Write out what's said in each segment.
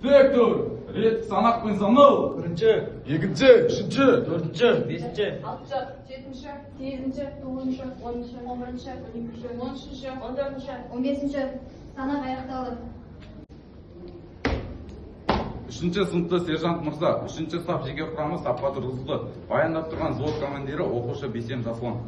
Vektor, ret sanak pun sanal. Birinchi, Ikkinchi, uchinchi, to'rtinchi, beshinchi, 6, 7, 8, 9, 10, 11, 12, 13, 14, 15 sanaq аяқталды. Үшінші сыныпта сержант мырза, үшінші сап жеке құрамы сапқа тұрғызылды. Баяндап тұрған взвод командирі оқушы Бейсен Жасұлан.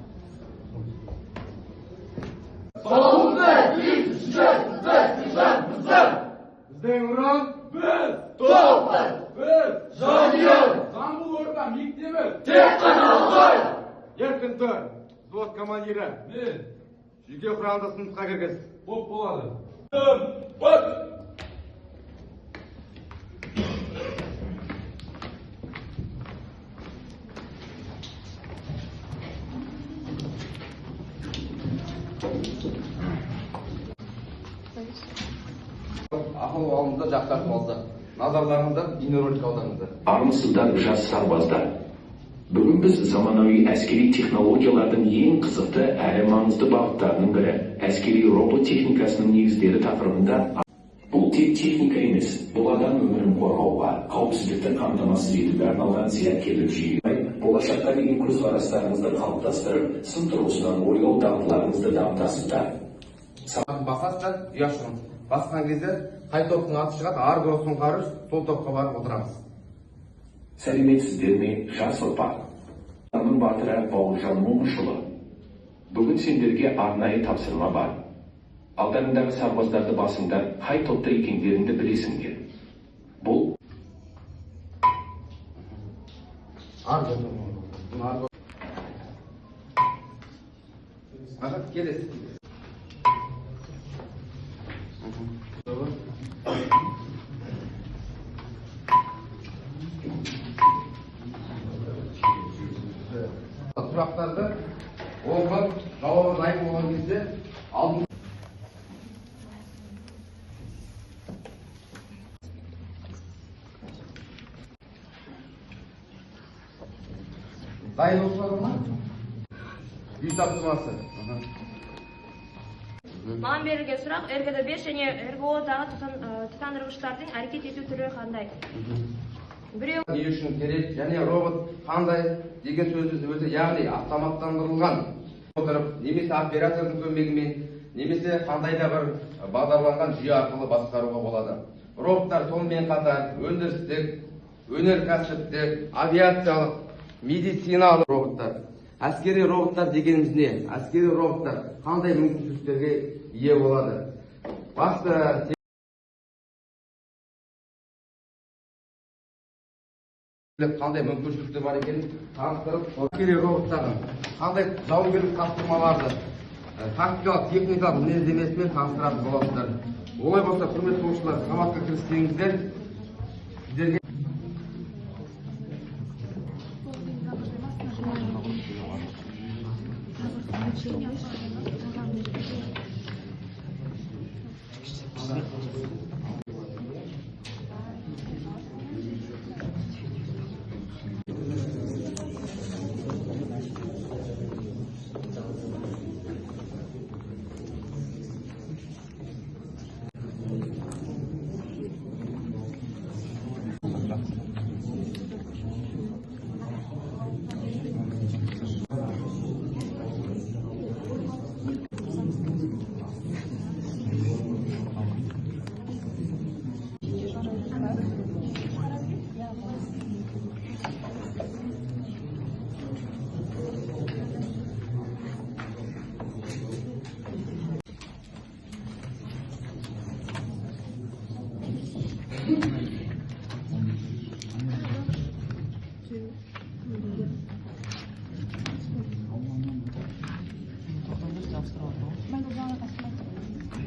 Біздің ұран біз, тоқпыз, біз, жанұяң, Жамбыл орта мектебі, тек қана Алтай. Еркін тұр, взвод командирі. Мен, Жеке құрамды сыныпқа кіргіз. боп болады. Бат! Ақыл алымды жақсартып алды. Назарларыңызды бейнеролик аударыңыздар. Армысыздар жас сарбаздар. Бүгін біз заманауи әскери технологиялардың ең қызықты әрі маңызды бағыттарының бірі әскери робот техникасының негіздері тақырыбында. Бұл тек техника емес, бұл адам өмірін қорғауға, қауіпсіздікті қамтамасыз етуге арналған зияткерлік жүйе. Болашаққа деген көзқарастарыңызды қалыптастырып, сын тұрғысынан ойлау дағдыларыңызды дамытасыздар. Басасыздар, ұяшырыңыз. Басқан кезде қай топтың аты шығады, ары көрсін қарыш, сол топқа барып отырамыз. Сәлеметсіздер ме, жас ұрпақ? Адамның батыры Бауыржан Момышұлы. Бүгін сендерге арнайы тапсырма бар. Алдарыңдағы сарбаздарды басыңдар, қай топта екендеріңді білесіңдер. Бұл Келесі. Сұрақтарды оқып, жауабы дайын болған кезде алдын. Дайын оқылады ма? Үй тапсырмасы. Маған берілген сұрақ РГД-5 және РГО-дағы тұтандырғыштардың әрекет ету түрі қандай? Біреу Не үшін керек және робот қандай деген сөзіміз өзі, яғни автоматтандырылған отырып, немесе оператордың көмегімен, немесе қандай да бір бағдарланған жүйе арқылы басқаруға болады. Роботтар сонымен қатар өндірістік, өнеркәсіптік, авиациялық, медициналық роботтар. Әскери роботтар дегеніміз не? Әскери роботтар қандай мүмкіншіліктерге ие болады? Басты қандай мүмкіншіліктер бар екенін таныстырып, әскери роботтардың қандай жауынгерлік тапсырмаларды тактикалық, техникалық мінездемесімен таныстыратын боласыздар. Олай болса, құрметті оқушылар, сабаққа кіріссеңіздер, сіздерге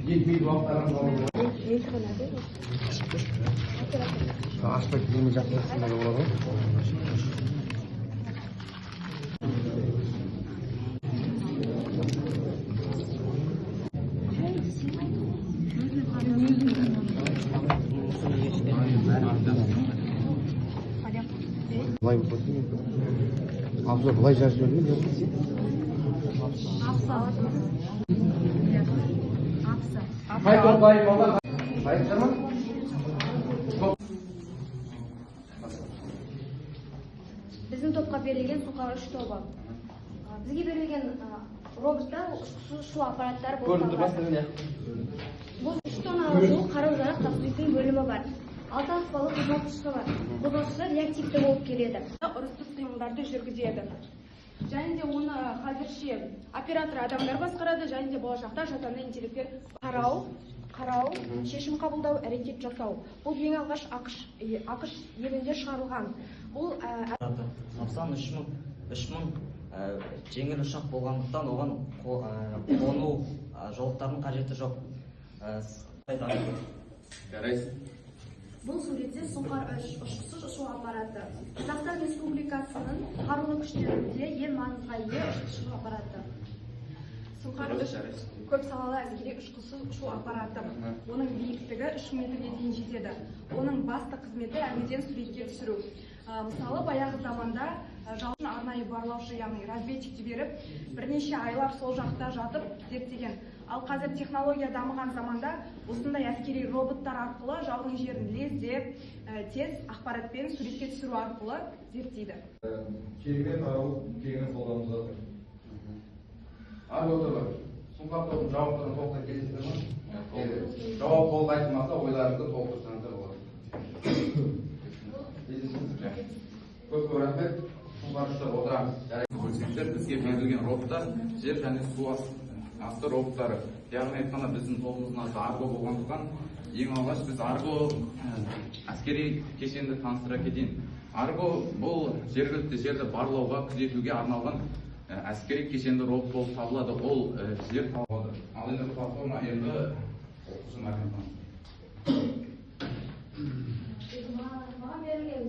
Yetmeydi vaxtlarımız oldu. Açmak yemeyecek aslında olur. Bulay mı bakayım? Abla bulay jarjör mü diyor? Hayır, hayır, hayır. Hayır, tamam. берілген сұңқар үш тобы. Бізге берілген роботтар ұшу аппараттары болып табылады. Бұл 3 тонналық жол қару-жарақ тапсыратын бөлімі бар. 6 аспалы қозғалтқышы бар. Қозғалтқышы реактивті болып келеді. Ұрыстық қимылдарды жүргізеді. Және де оны қазірше оператор адамдар басқарады, және де болашақта жасанды интеллекттер қарау, шешім қабылдау, әрекет жасау. Бұл ең алғаш ақш елінде шығарылған. Бұл Тапсан 3000 жеңіл ұшақ болғандықтан оған қону жолақтардың қажеті жоқ. Бұл суретте Сұңқар 3 ұшқышсыз ұшу аппараты. Қазақстан Республикасының қарулы күштерінде ең маңызға ие ұшу аппараты. Сұңқар 3 көп салалы әскери ұшқышсыз ұшу аппараты. Оның биіктігі 3 метрге дейін жетеді. Оның басты қызметі әуеден суретке түсіру. Мысалы, баяғы заманда жауын арнайы барлаушы, яғни разведчикті беріп, бірнеше айлар сол жақта жатып зерттеген. Ал қазір технология дамыған заманда осындай әскери роботтар арқылы жаудың жерін лезде, тез ақпаратпен суретке түсіру арқылы зерттейді. Кеңінен таралып, кеңінен қолданып жатыр. Арғы Сұңқар тобының жауаптарын толықтай келесіздер ме? Жауап болып айтылмаса, ойларыңызды толықтырсаңыздар болады. Көп рахмет. Сұңқар үштер отырамыз. Бізге берілген роботтар жер және су асты роботтары. Яғни айтқанда біздің тобымыздың аты Арго болғандықтан, ең алғаш біз Арго әскери кешенді таныстыра кетейін. Арго бұл жергілікті жерді барлауға, күзетуге арналған әскери кешенді робот болып табылады. Ол жер табылады. Ал енді платформа енді оқушы мәлімет. Маған берілген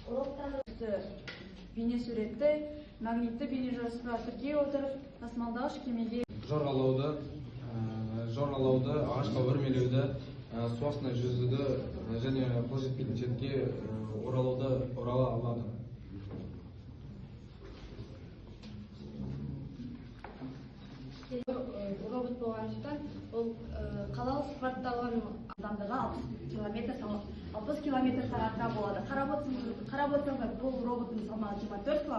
роботтарды бейнесуретті магнитті бейнежазбаға тіркей отырып тасымалдағыш кемеге жорғалауды, ағашқа өрмелеуді, су астында жүзуді және қол жетпейтін жерге орала алады. Робот болғандықтан ол қалалық сипатталған адамдарға 60 км сағатта болады. Қарап отырсаңыз, бұл роботтың салмағы 24 кг,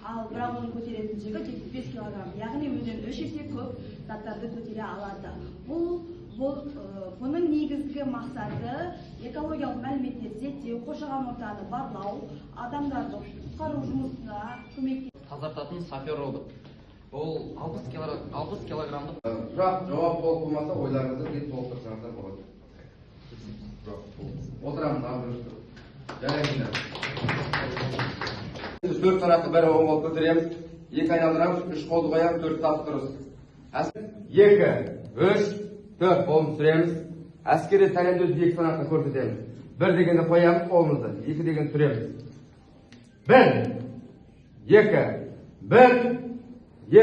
ал бірақ оның көтеретін жүгі 75 кг. Яғни өзінен 3 есе көп заттарды көтере алады. Бұның негізгі мақсаты экологиялық мәліметтерді зерттеу, қоршаған ортаны барлау, адамдарды құтқару жұмысына көмектеседі. Тазартатын сапер робот. Ол 60 килограммдық. Сұрақ жауап болып болмаса, ойларыңызды тез толықтырсаңыздар болады. Отырамыз, арғы жарайсыңдар. 4 тарақты бәрі оң қол көтереміз. 2 айналдырамыз, 3 қолды қоямыз, 4 тас тұрыз. 2, 3, 4 қолын түсіреміз. Әскери тәлімді 2 санатқа көрсетеміз. 1 дегенде қоямыз қолымызды, 2 деген түсіреміз. 1, 2, 1, 2,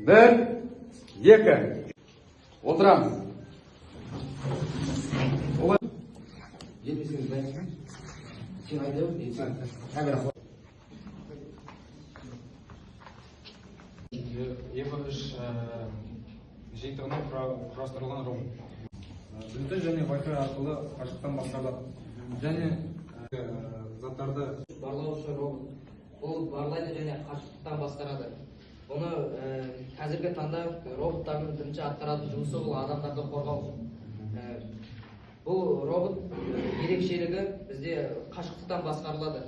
1, 2. Отырамыз. Жетпесіңіз дайынсың? Сен айдауыз, сен камера қой. Екі-үш жиынтығынан құрастырылған робот. Bluetooth және Wi-Fi арқылы қашықтан басқарылады. Және заттарды Барлаушы робот. Ол барлайды және қашықтықтан басқарады. Оны қазіргі таңда роботтардың бірінші атқаратын жұмысы бұл адамдарды қорғау. Бұл робот ерекшелігі бізде қашықтықтан басқарылады.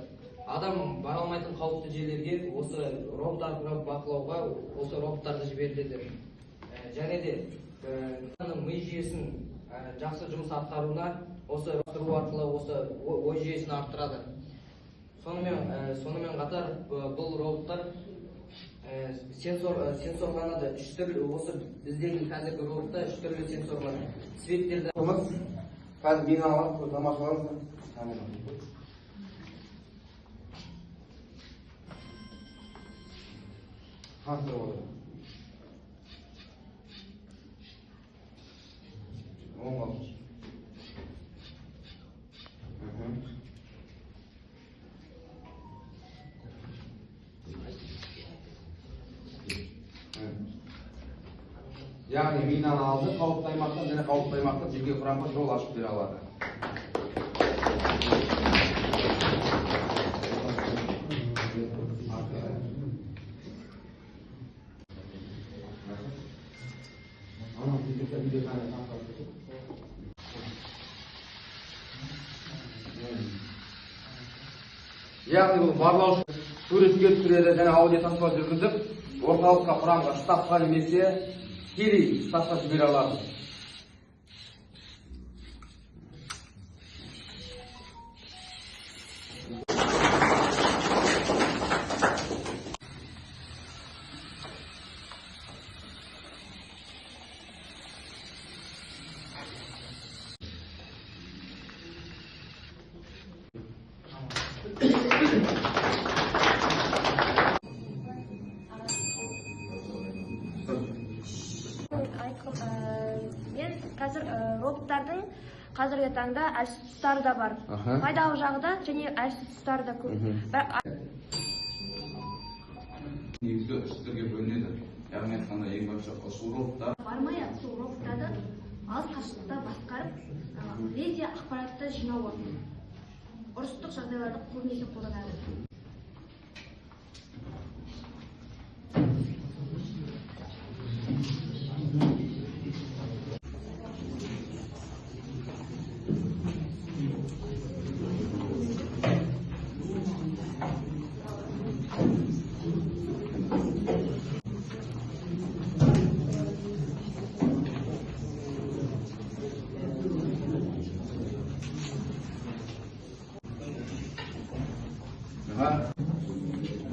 Адам бара алмайтын қауіпті жерлерге осы робот арқылы бақылауға осы роботтарды жіберіледі. Және де ми жүйесін жақсы жұмыс атқаруына осы арттыру арқылы осы ой жүйесін арттырады. Сонымен қатар бұл роботтар сенсорланады. 3 түрлі осы біздегі қазіргі роботта 3 түрлі сенсор бар. Светтерді Қазір мені алып, тамашалаңыздар. Қансыр болды. Оң қалшы. Яғни минаны алды, қауіпті аймақтан және қауіпті аймақтан жеке құрамға жол ашып бере алады. Яғни бұл барлаушы суретке түсіреді және аудио тасма жүргізіп, орталыққа құрамға штабқа немесе тікелей штабқа жібере алады. Мен қазір роботтардың қазіргі таңда әлсіз тұстары да бар. Пайдалы жағы да және әлсіз тұстары да көп. Негізгі үш түрге бөлінеді. Яғни айтқанда ең бірінші ұшу роботтар. Бармай сол роботтарды алыс қашықтықта басқарып, лезде ақпаратты жинауы. Ұрыстық жағдайларда көбінесе қолданады.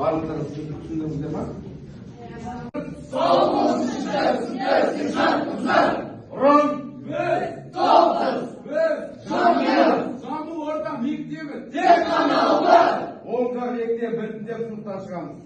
Барлықтарыңыз түсіндіңіздер ма? Жамбыл орта мектебі тек қана алда! 10-11 сыныптан шығамыз.